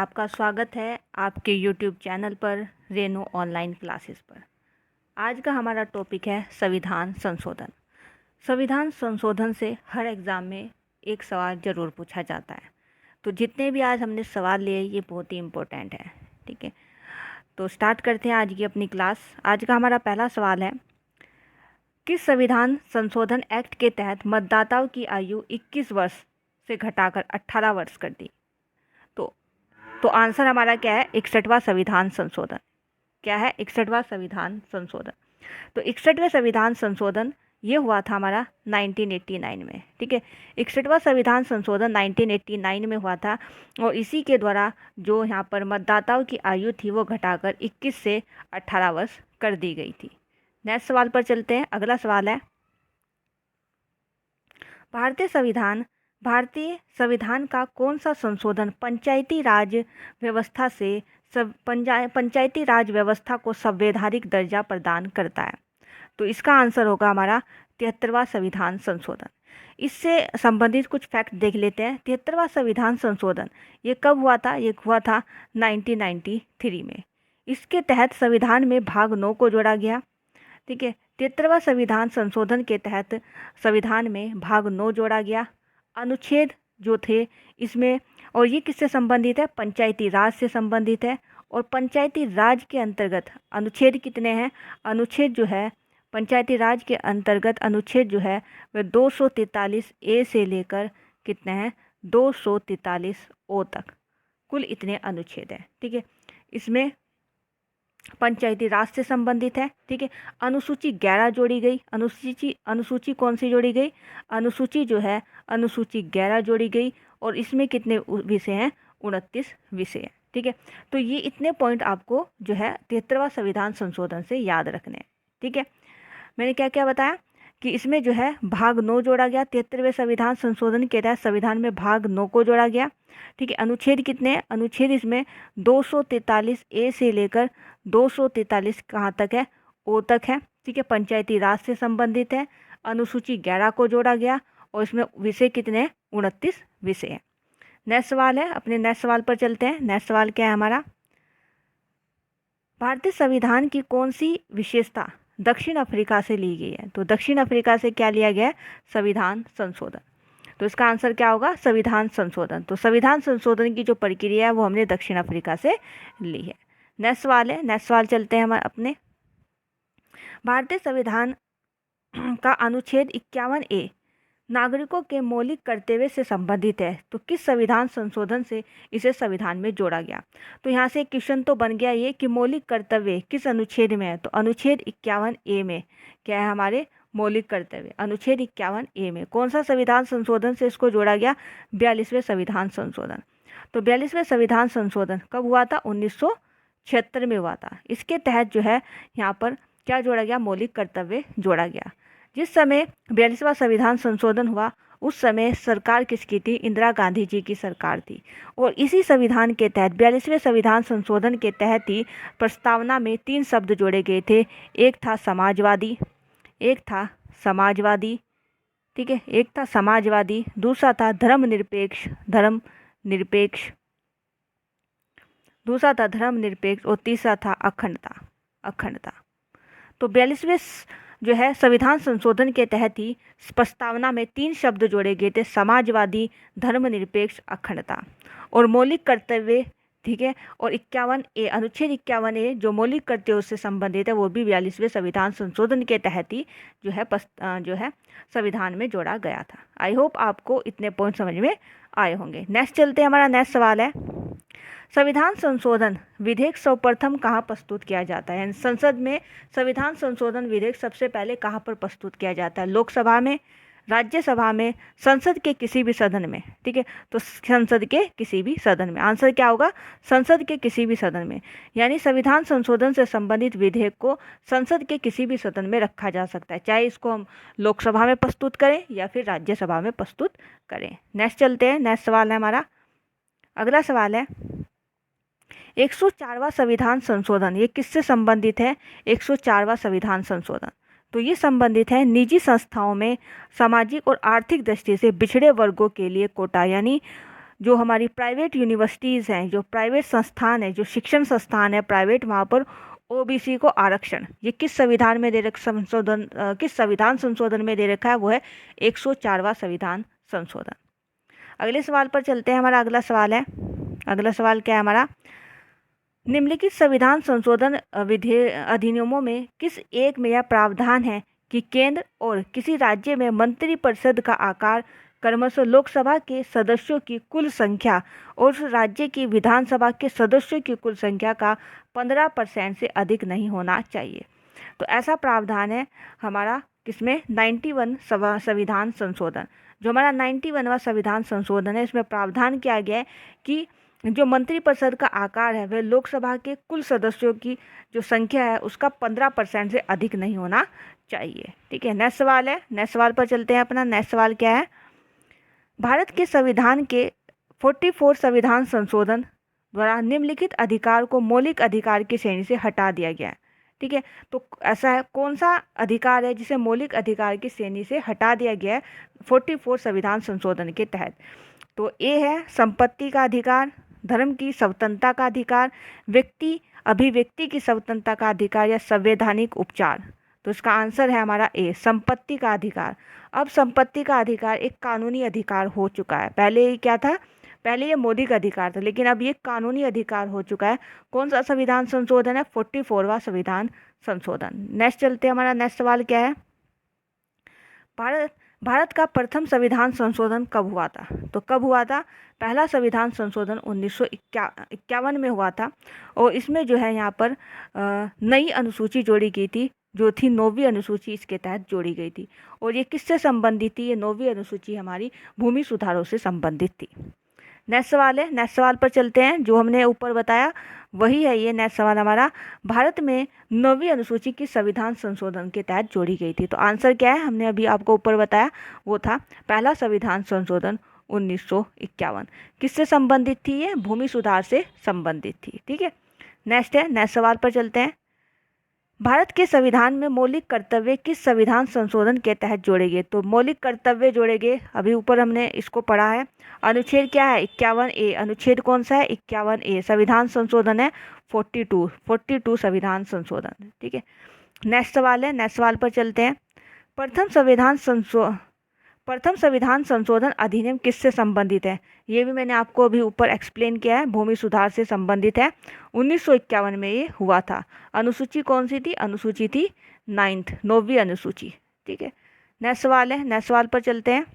आपका स्वागत है आपके YouTube चैनल पर रेनू ऑनलाइन क्लासेस पर। आज का हमारा टॉपिक है संविधान संशोधन। संविधान संशोधन से हर एग्ज़ाम में एक सवाल ज़रूर पूछा जाता है, तो जितने भी आज हमने सवाल लिए ये बहुत ही इम्पोर्टेंट है। ठीक है, तो स्टार्ट करते हैं आज की अपनी क्लास। आज का हमारा पहला सवाल है, किस संविधान संशोधन एक्ट के तहत मतदाताओं की आयु 21 वर्ष से घटाकर 18 वर्ष कर दी? तो आंसर हमारा क्या है? 61वां संविधान संशोधन। क्या है? 61वां संविधान संशोधन। तो 61वें संविधान संशोधन ये हुआ था हमारा 1989 में। ठीक है, 61वां संविधान संशोधन 1989 में हुआ था और इसी के द्वारा जो यहाँ पर मतदाताओं की आयु थी वो घटाकर 21 से 18 वर्ष कर दी गई थी। नेक्स्ट सवाल पर चलते हैं। अगला सवाल है, भारतीय संविधान का कौन सा संशोधन पंचायती राज व्यवस्था से पंचायती राज व्यवस्था को संवैधानिक दर्जा प्रदान करता है? तो इसका आंसर होगा हमारा 73वां संविधान संशोधन। इससे संबंधित कुछ फैक्ट देख लेते हैं। 73वां संविधान संशोधन ये कब हुआ था? ये हुआ था 1993 में। इसके तहत संविधान में भाग 9 को जोड़ा गया। ठीक है, 73वां संविधान संशोधन के तहत संविधान में भाग 9 जोड़ा गया। अनुच्छेद जो थे इसमें, और ये किससे संबंधित है? पंचायती राज से संबंधित है। और पंचायती राज के अंतर्गत अनुच्छेद कितने हैं? अनुच्छेद जो है पंचायती राज के अंतर्गत अनुच्छेद जो है वह 243 ए से लेकर कितने हैं? 243 ओ तक, कुल इतने अनुच्छेद हैं। ठीक है, इसमें पंचायती राज से संबंधित है। ठीक है, अनुसूची 11 जोड़ी गई। अनुसूची कौन सी जोड़ी गई? अनुसूची जो है अनुसूची 11 जोड़ी गई और इसमें कितने विषय हैं? 29 विषय हैं। ठीक है, तो ये इतने पॉइंट आपको जो है 73वां संविधान संशोधन से याद रखने हैं। ठीक है, मैंने क्या क्या बताया कि इसमें जो है भाग 9 जोड़ा गया। 73वें संविधान संशोधन के तहत संविधान में भाग 9 को जोड़ा गया। ठीक है, अनुच्छेद कितने हैं? अनुच्छेद इसमें 243 ए से लेकर 243 कहाँ तक है? ओ तक है। ठीक है, पंचायती राज से संबंधित है। अनुसूची 11 को जोड़ा गया और इसमें विषय कितने हैं? 29 विषय हैं। नेक्स्ट सवाल है, अपने नेक्स्ट सवाल पर चलते हैं। नेक्स्ट सवाल क्या है हमारा? भारतीय संविधान की कौन सी विशेषता दक्षिण अफ्रीका से ली गई है? तो दक्षिण अफ्रीका से क्या लिया गया है? संविधान संशोधन। तो इसका आंसर क्या होगा? संविधान संशोधन। तो संविधान संशोधन की जो प्रक्रिया है वो हमने दक्षिण अफ्रीका से ली है। नेक्स्ट सवाल है, नेक्स्ट सवाल चलते हैं हम अपने। भारतीय संविधान का अनुच्छेद 51 नागरिकों के मौलिक कर्तव्य से संबंधित है, तो किस संविधान संशोधन से इसे संविधान में जोड़ा गया? तो यहाँ से क्वेश्चन तो बन गया ये कि मौलिक कर्तव्य किस अनुच्छेद में है? तो अनुच्छेद 51 में क्या है हमारे? मौलिक कर्तव्य। अनुच्छेद 51 में कौन सा संविधान संशोधन से इसको जोड़ा गया? 42वें संविधान संशोधन। तो 42वें संविधान संशोधन कब हुआ था? 1976 में हुआ था। इसके तहत जो है यहाँ पर क्या जोड़ा गया? मौलिक कर्तव्य जोड़ा गया। जिस समय 42वां संविधान संशोधन हुआ उस समय सरकार किसकी थी? इंदिरा गांधी जी की सरकार थी। और इसी संविधान के तहत 42वें संविधान संशोधन के तहत ही प्रस्तावना में 3 शब्द जोड़े गए थे। एक था समाजवादी, एक था समाजवादी, ठीक है, एक था समाजवादी, दूसरा था धर्मनिरपेक्ष, दूसरा था धर्मनिरपेक्ष और तीसरा था अखंडता। तो 42वें जो है संविधान संशोधन के तहत ही प्रस्तावना में 3 शब्द जोड़े गए थे, समाजवादी, धर्मनिरपेक्ष, अखंडता और मौलिक कर्तव्य। ठीक है, और 51 अनुच्छेद 51 जो मौलिक कर्तव्यों से संबंधित है वो भी 42वें संविधान संशोधन के तहत ही जो है संविधान में जोड़ा गया था। आई होप आपको इतने पॉइंट समझ में आए होंगे। नेक्स्ट चलते हैं, हमारा नेक्स्ट सवाल है, संविधान संशोधन विधेयक सर्वप्रथम कहाँ प्रस्तुत किया जाता है? संसद में संविधान संशोधन विधेयक सबसे पहले कहाँ पर प्रस्तुत किया जाता है? लोकसभा में, राज्यसभा में, संसद के किसी भी सदन में। ठीक है, तो संसद के किसी भी सदन में। आंसर क्या होगा? संसद के किसी भी सदन में। यानी संविधान संशोधन से संबंधित विधेयक को संसद के किसी भी सदन में रखा जा सकता है, चाहे इसको हम लोकसभा में प्रस्तुत करें या फिर राज्यसभा में प्रस्तुत करें। नेक्स्ट चलते हैं, नेक्स्ट सवाल है हमारा। अगला सवाल है, 104वां संविधान संशोधन ये किससे संबंधित है? 104वां संविधान संशोधन तो ये संबंधित है निजी संस्थाओं में सामाजिक और आर्थिक दृष्टि से पिछड़े वर्गों के लिए कोटा, यानी जो हमारी प्राइवेट यूनिवर्सिटीज़ हैं, जो प्राइवेट संस्थान है, जो शिक्षण संस्थान है प्राइवेट, वहाँ पर ओबीसी को आरक्षण, ये किस संविधान में दे रखा संशोधन, किस संविधान संशोधन में दे रखा है, वो है 104वां संविधान संशोधन। अगले सवाल पर चलते हैं। हमारा अगला सवाल है, अगला सवाल क्या है हमारा, निम्नलिखित संविधान संशोधन अधिनियमों में किस एक में यह प्रावधान है कि केंद्र और किसी राज्य में मंत्रिपरिषद का आकार क्रमशः लोकसभा के सदस्यों की कुल संख्या और उस राज्य की विधानसभा के सदस्यों की कुल संख्या का 15% से अधिक नहीं होना चाहिए। तो ऐसा प्रावधान है हमारा किसमें, 91 संविधान संशोधन। जो हमारा 91वां संविधान संशोधन है, इसमें प्रावधान किया गया है कि जो मंत्रिपरिषद का आकार है वह लोकसभा के कुल सदस्यों की जो संख्या है उसका 15% से अधिक नहीं होना चाहिए। ठीक है, नेक्स्ट सवाल है, नेक्स्ट सवाल पर चलते हैं। अपना नेक्स्ट सवाल क्या है, भारत के संविधान के 44 संविधान संशोधन द्वारा निम्नलिखित अधिकार को मौलिक अधिकार की श्रेणी से हटा दिया गया है। ठीक है, तो ऐसा है, कौन सा अधिकार है जिसे मौलिक अधिकार की श्रेणी से हटा दिया गया है 44 संविधान संशोधन के तहत? तो ए है संपत्ति का अधिकार, धर्म की स्वतंत्रता का अधिकार, व्यक्ति अभिव्यक्ति की स्वतंत्रता का अधिकार या संवैधानिक उपचार। तो इसका आंसर है हमारा ए, संपत्ति का अधिकार। अब संपत्ति का अधिकार एक कानूनी अधिकार हो चुका है। पहले ये क्या था, पहले ये मौलिक अधिकार था, लेकिन अब ये कानूनी अधिकार हो चुका है। कौन सा संविधान संशोधन है, 44वां संविधान संशोधन। नेक्स्ट चलते हैं, हमारा नेक्स्ट सवाल क्या है, भारत का प्रथम संविधान संशोधन कब हुआ था? तो कब हुआ था? पहला संविधान संशोधन 1951 में हुआ था और इसमें जो है यहाँ पर नई अनुसूची जोड़ी गई थी, जो थी 9वीं अनुसूची इसके तहत जोड़ी गई थी। और ये किससे संबंधित थी? ये 9वीं अनुसूची हमारी भूमि सुधारों से संबंधित थी। नेक्स्ट सवाल है, नेक्स्ट सवाल पर चलते हैं। जो हमने ऊपर बताया वही है ये नेक्स्ट सवाल हमारा, भारत में 9वीं अनुसूची की संविधान संशोधन के तहत जोड़ी गई थी। तो आंसर क्या है, हमने अभी आपको ऊपर बताया, वो था पहला संविधान संशोधन 1951। किससे संबंधित थी? ये भूमि सुधार से संबंधित थी। ठीक है, नेक्स्ट है, नेक्स्ट सवाल पर चलते हैं। भारत के संविधान में मौलिक कर्तव्य किस संविधान संशोधन के तहत जोड़े गए? तो मौलिक कर्तव्य जोड़े गए, अभी ऊपर हमने इसको पढ़ा है। अनुच्छेद क्या है? 51A। अनुच्छेद कौन सा है? 51A। संविधान संशोधन है 42 संविधान संशोधन। ठीक है, नेक्स्ट सवाल है, नेक्स्ट सवाल पर चलते हैं। प्रथम संविधान संशोधन अधिनियम किससे संबंधित है? ये भी मैंने आपको अभी ऊपर एक्सप्लेन किया है, भूमि सुधार से संबंधित है। 1951 में ये हुआ था। अनुसूची कौन सी थी? अनुसूची थी 9वीं अनुसूची। ठीक है, नेक्स्ट सवाल है, नेक्स्ट सवाल पर चलते हैं।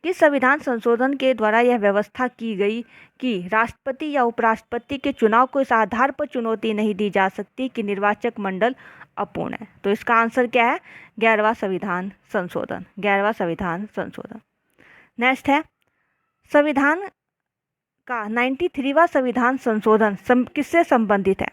किस संविधान संशोधन के द्वारा यह व्यवस्था की गई कि राष्ट्रपति या उपराष्ट्रपति के चुनाव को इस आधार पर चुनौती नहीं दी जा सकती कि निर्वाचक मंडल अपूर्ण है? तो इसका आंसर क्या है? 11वां संविधान संशोधन, 11वां संविधान संशोधन। नेक्स्ट है, संविधान का 93वां संविधान संशोधन किससे संबंधित है?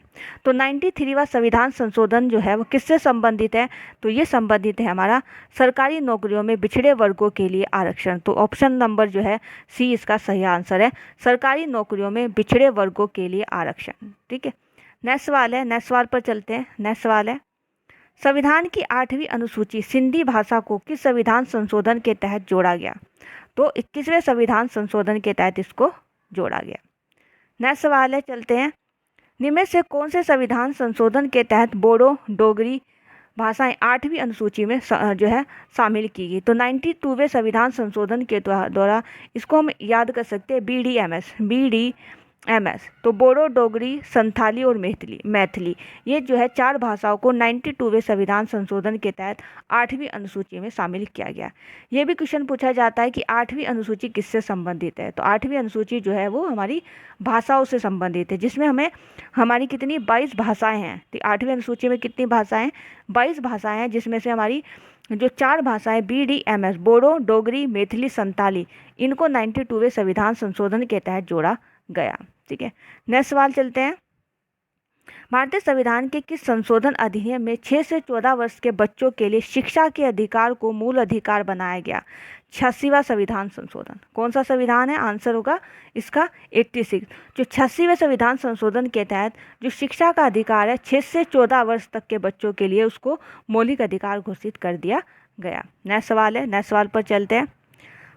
तो 93वां संविधान संशोधन जो है वो किससे संबंधित है? तो ये संबंधित है हमारा सरकारी नौकरियों में पिछड़े वर्गों के लिए आरक्षण। तो ऑप्शन नंबर जो है सी इसका सही आंसर है, सरकारी नौकरियों में पिछड़े वर्गों के लिए आरक्षण। ठीक है, नेक्स्ट सवाल है, नेक्स्ट सवाल पर चलते हैं। नेक्स्ट सवाल है, संविधान की 8वीं अनुसूची सिंधी भाषा को किस संविधान संशोधन के तहत जोड़ा गया? तो 21वें संविधान संशोधन के तहत इसको जोड़ा गया। नेक्स्ट सवाल है, चलते हैं। निम्न में से कौन से संविधान संशोधन के तहत बोडो डोगरी भाषाएं 8वीं अनुसूची में जो है शामिल की गई? तो 92वें संविधान संशोधन के द्वारा इसको हम याद कर सकते हैं BDMS। तो बोडो डोगरी संथाली और मैथिली ये जो है 4 भाषाओं को 92वें संविधान संशोधन के तहत 8वीं अनुसूची में शामिल किया गया। ये भी क्वेश्चन पूछा जाता है कि 8वीं अनुसूची किससे संबंधित है? तो 8वीं अनुसूची जो है वो हमारी भाषाओं से संबंधित है, जिसमें हमारी कितनी 22 भाषाएं हैं। तो 8वीं अनुसूची में कितनी भाषाएं? 22 भाषाएं हैं, जिसमें से हमारी जो 4 भाषाएं BDMS बोडो डोगरी मैथिली संताली, इनको 92वें संविधान संशोधन के तहत जोड़ा गया। ठीक है, नेक्स्ट सवाल चलते हैं। भारतीय संविधान के किस संशोधन अधिनियम में 6 से 14 वर्ष के बच्चों के लिए शिक्षा के अधिकार को मूल अधिकार बनाया गया? 86वां संविधान संशोधन। कौन सा संविधान है? आंसर होगा इसका 86। जो 86वें संविधान संशोधन के तहत जो शिक्षा का अधिकार है 6 से 14 वर्ष तक के बच्चों के लिए, उसको मौलिक अधिकार घोषित कर दिया गया। नेक्स्ट सवाल है, नेक्स्ट सवाल पर चलते हैं।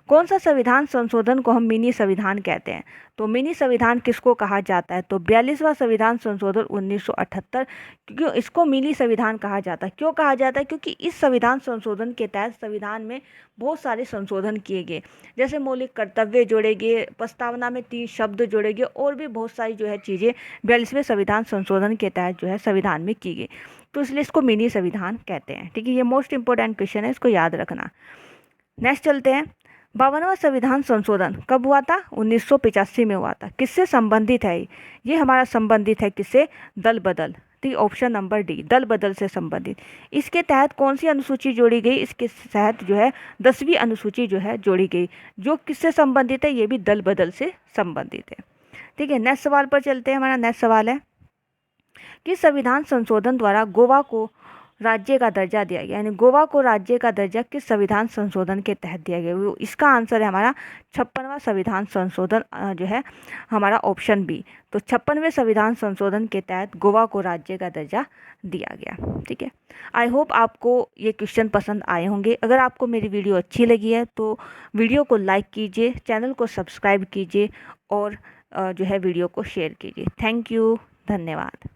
कौन सा संविधान संशोधन को हम मिनी संविधान कहते हैं? तो मिनी संविधान किसको कहा जाता है? तो 42वां संविधान संशोधन 1978, क्यों इसको मिनी संविधान कहा जाता है? क्यों कहा जाता है? क्योंकि इस संविधान संशोधन के तहत संविधान में बहुत सारे संशोधन किए गए, जैसे मौलिक कर्तव्य जोड़े गए, प्रस्तावना में 3 शब्द जोड़े गए, और भी बहुत सारी जो है चीज़ें 42वें संविधान संशोधन के तहत जो है संविधान में की गई, तो इसलिए इसको मिनी संविधान कहते हैं। ठीक है, ये मोस्ट इंपॉर्टेंट क्वेश्चन है, इसको याद रखना। नेक्स्ट चलते हैं। 52वां संविधान संशोधन कब हुआ था? 1985 में हुआ था। किससे संबंधित है ये? हमारा संबंधित है किससे? दल बदल। ठीक, ऑप्शन नंबर डी, दल बदल से संबंधित। इसके तहत कौन सी अनुसूची जोड़ी गई? इसके तहत जो है 10वीं अनुसूची जो है जोड़ी गई, जो किससे संबंधित है? ये भी दल बदल से संबंधित है। ठीक है, नेक्स्ट सवाल पर चलते हैं। हमारा नेक्स्ट सवाल है कि संविधान संशोधन द्वारा गोवा को राज्य का दर्जा दिया गया, यानी गोवा को राज्य का दर्जा किस संविधान संशोधन के तहत दिया गया? वो इसका आंसर है हमारा 56वां संविधान संशोधन जो है हमारा ऑप्शन बी। तो 56वें संविधान संशोधन के तहत गोवा को राज्य का दर्जा दिया गया। ठीक है, आई होप आपको ये क्वेश्चन पसंद आए होंगे। अगर आपको मेरी वीडियो अच्छी लगी है तो वीडियो को लाइक कीजिए, चैनल को सब्सक्राइब कीजिए, और जो है वीडियो को शेयर कीजिए। थैंक यू, धन्यवाद।